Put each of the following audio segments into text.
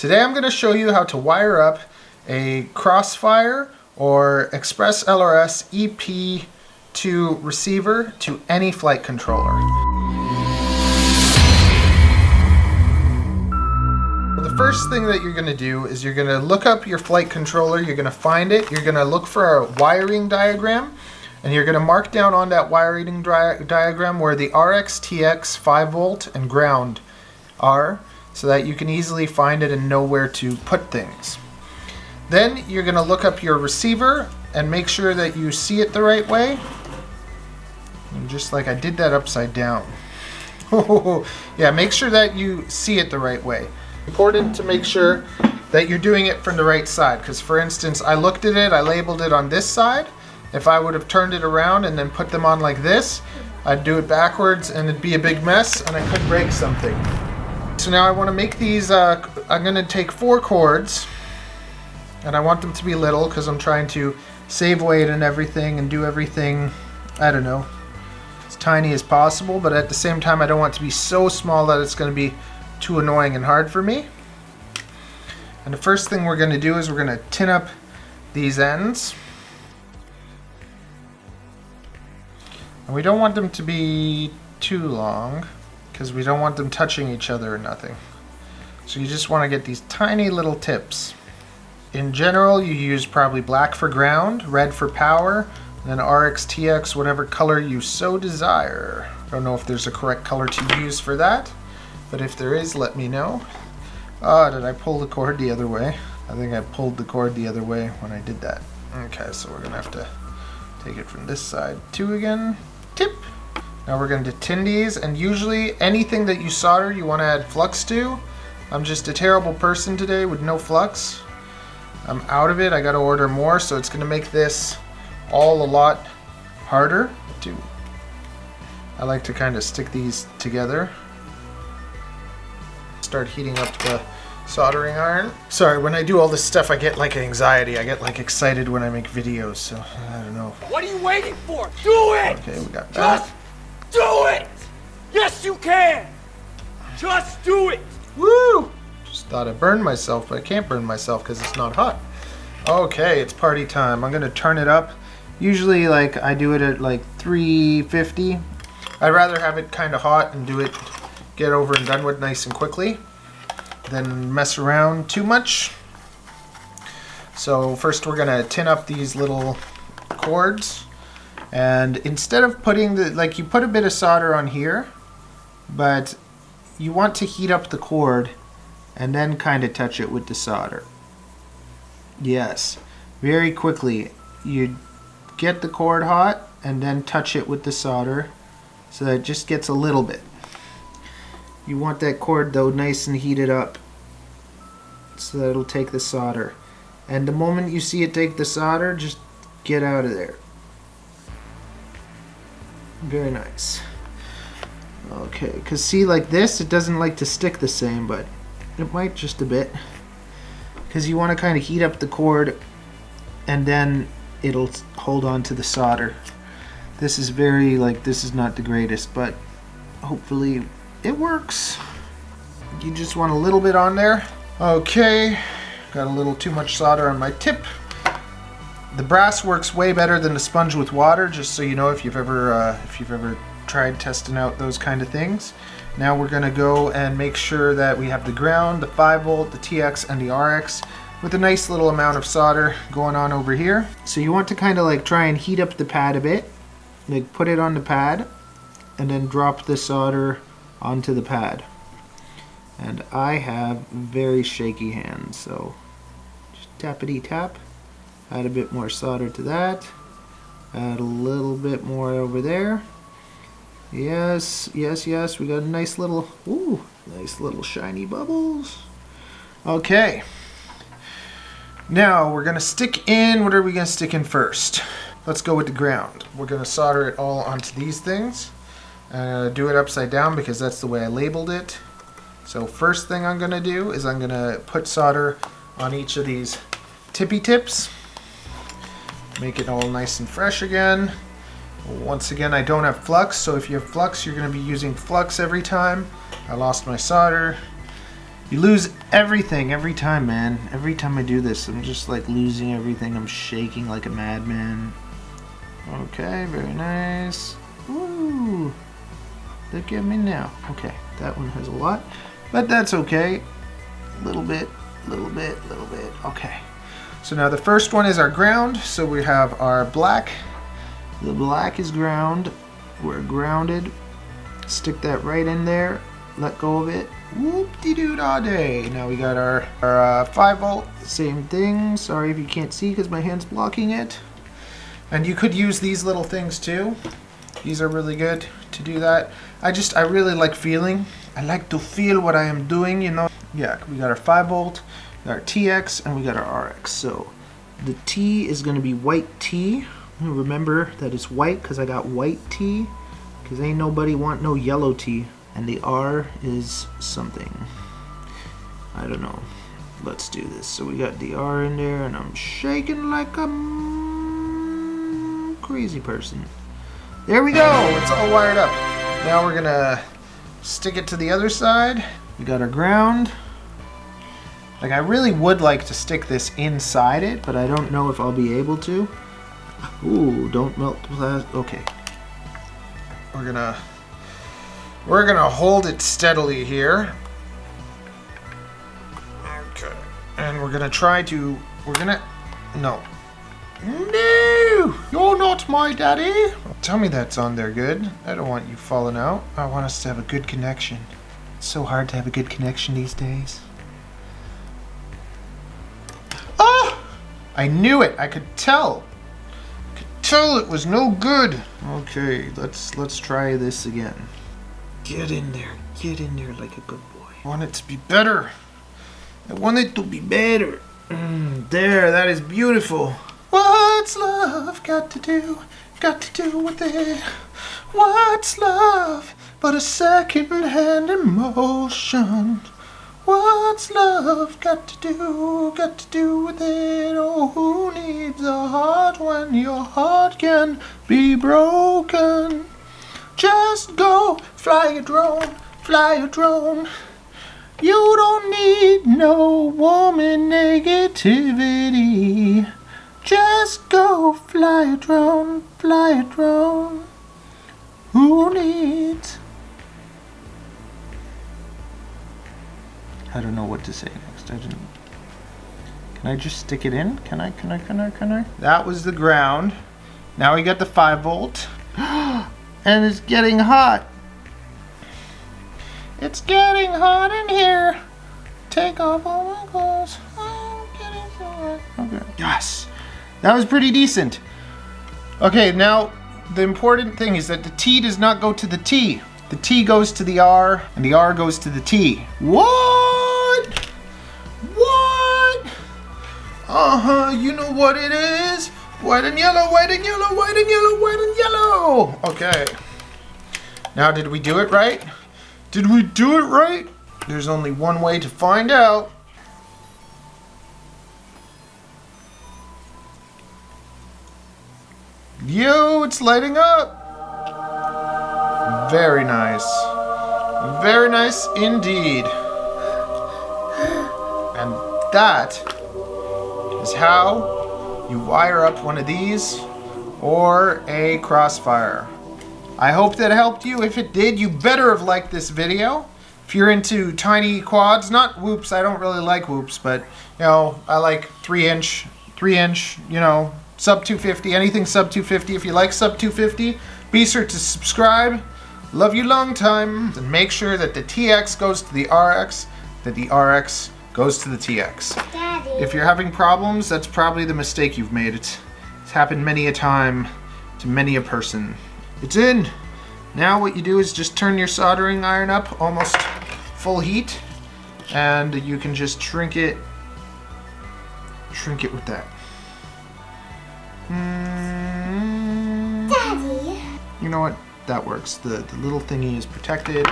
Today I'm going to show you how to wire up a Crossfire or ExpressLRS EP2 receiver to any flight controller. The first thing that you're going to do is you're going to look up your flight controller, you're going to find it, you're going to look for a wiring diagram, and you're going to mark down on that wiring diagram where the RX, TX, 5 volt, and ground are, so that you can easily find it and know where to put things. Then you're going to look up your receiver and make sure that you see it the right way. And just like I did that upside down. Yeah, make sure that you see it the right way. Important to make sure that you're doing it from the right side, because for instance, I looked at it, I labeled it on this side. If I would have turned it around and then put them on like this, I'd do it backwards and it'd be a big mess and I could break something. So now I want to make these, I'm going to take 4 cords, and I want them to be little because I'm trying to save weight and everything and do everything, I don't know, as tiny as possible, but at the same time I don't want it to be so small that it's going to be too annoying and hard for me. And the first thing we're going to do is we're going to tin up these ends. And we don't want them to be too long, because we don't want them touching each other or nothing. So you just want to get these tiny little tips. In general, you use probably black for ground, red for power, and then RX, TX, whatever color you so desire. I don't know if there's a correct color to use for that, but if there is, let me know. Oh, did I pull the cord the other way? I think I pulled the cord the other way when I did that. Okay, so we're gonna have to take it from this side too again. Tip! Now we're going to tin these, and usually anything that you solder you want to add flux to. I'm just a terrible person today with no flux. I'm out of it, I got to order more, so it's going to make this all a lot harder to. I like to kind of stick these together. Start heating up the soldering iron. Sorry, when I do all this stuff I get like anxiety. I get like excited when I make videos, so I don't know. What are you waiting for? Do it! Okay, we got that. Just do it! Yes, you can! Just do it! Woo! Just thought I burned myself, but I can't burn myself because it's not hot. Okay, it's party time. I'm gonna turn it up. Usually, like, I do it at like 350. I'd rather have it kind of hot and do it, get over and done with nice and quickly, than mess around too much. So first we're gonna tin up these little cords. And instead of putting the, like, you put a bit of solder on here, but you want to heat up the cord and then kind of touch it with the solder. Yes, very quickly. You get the cord hot and then touch it with the solder so that it just gets a little bit. You want that cord though nice and heated up so that it'll take the solder. And the moment you see it take the solder, just get out of there. Very nice. Okay, because see, like this, it doesn't like to stick the same, but it might just a bit. Because you want to kind of heat up the cord and then it'll hold on to the solder. This is very, like, this is not the greatest, but hopefully it works. You just want a little bit on there. Okay, got a little too much solder on my tip. The brass works way better than the sponge with water, just so you know if you've ever tried testing out those kind of things. Now we're going to go and make sure that we have the ground, the 5 volt, the TX, and the RX with a nice little amount of solder going on over here. So you want to kind of like try and heat up the pad a bit, like put it on the pad, and then drop the solder onto the pad. And I have very shaky hands, so just tappity tap. Add a bit more solder to that. Add a little bit more over there. Yes, yes, yes. We got a nice little, ooh, nice little shiny bubbles. Okay. Now we're gonna stick in, what are we gonna stick in first? Let's go with the ground. We're gonna solder it all onto these things. Do it upside down because that's the way I labeled it. So first thing I'm gonna do is I'm gonna put solder on each of these tippy tips. Make it all nice and fresh again. Once again, I don't have flux, so if you have flux, you're going to be using flux every time. I lost my solder. You lose everything every time, man. Every time I do this, I'm just like losing everything. I'm shaking like a madman. Okay, very nice. Ooh, look at me now. Okay, that one has a lot, but that's okay. Little bit, little bit, little bit. Okay. So now the first one is our ground. So we have our black. The black is ground. We're grounded. Stick that right in there. Let go of it. Whoop-de-doo-da-day. Now we got our 5-volt. Same thing. Sorry if you can't see because my hand's blocking it. And you could use these little things too. These are really good to do that. I really like feeling. I like to feel what I am doing, you know. Yeah, we got our 5-volt, our TX, and we got our RX. So the T is going to be white T. Remember that it's white because I got white T. Because ain't nobody want no yellow T. And the R is something. I don't know. Let's do this. So we got the R in there, and I'm shaking like a crazy person. There we go. It's all wired up. Now we're gonna stick it to the other side. We got our ground. Like, I really would like to stick this inside it, but I don't know if I'll be able to. Ooh, don't melt the plastic. Okay. We're gonna hold it steadily here. Okay. And we're gonna try to, no. No! You're not my daddy! Tell me that's on there good. I don't want you falling out. I want us to have a good connection. It's so hard to have a good connection these days. Oh! I knew it! I could tell! It was no good. Okay, let's try this again. Get in there like a good boy. I want it to be better. I want it to be better. There, that is beautiful. What's love got to do with it? What's love but a second-hand emotion? What's love got to do with it? Oh, who needs a heart when your heart can be broken? Just go fly a drone, fly a drone. You don't need no woman negativity. Just go fly a drone, fly a drone. Who needs? I don't know what to say next. Can I just stick it in? Can I? That was the ground. Now we got the 5-volt. And it's getting hot. It's getting hot in here. Take off all my clothes. I'm getting so hot. Okay. Yes. That was pretty decent. Okay, now the important thing is that the T does not go to the T. The T goes to the R, and the R goes to the T. What? What? Uh-huh, you know what it is. White and yellow, white and yellow, white and yellow, white and yellow. Okay. Now, did we do it right? Did we do it right? There's only one way to find out. Yo, it's lighting up. Very nice. Very nice indeed. And that is how you wire up one of these or a Crossfire. I hope that helped you. If it did, you better have liked this video. If you're into tiny quads, not whoops, I don't really like whoops, but you know, I like 3-inch, you know, sub 250, anything sub 250. If you like sub 250, be sure to subscribe. Love you long time. And make sure that the TX goes to the RX, that the RX goes to the TX. Daddy. If you're having problems, that's probably the mistake you've made. It's happened many a time to many a person. It's in. Now what you do is just turn your soldering iron up almost full heat, and you can just shrink it with that. Daddy. You know what? That works. The little thingy is protected.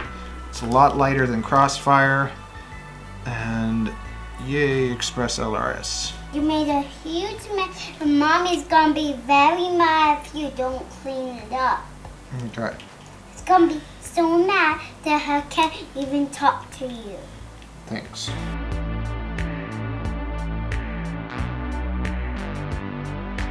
It's a lot lighter than Crossfire, and yay, ExpressLRS. You made a huge mess, and Mommy's gonna be very mad if you don't clean it up. Okay. It's gonna be so mad that her can't even talk to you. Thanks.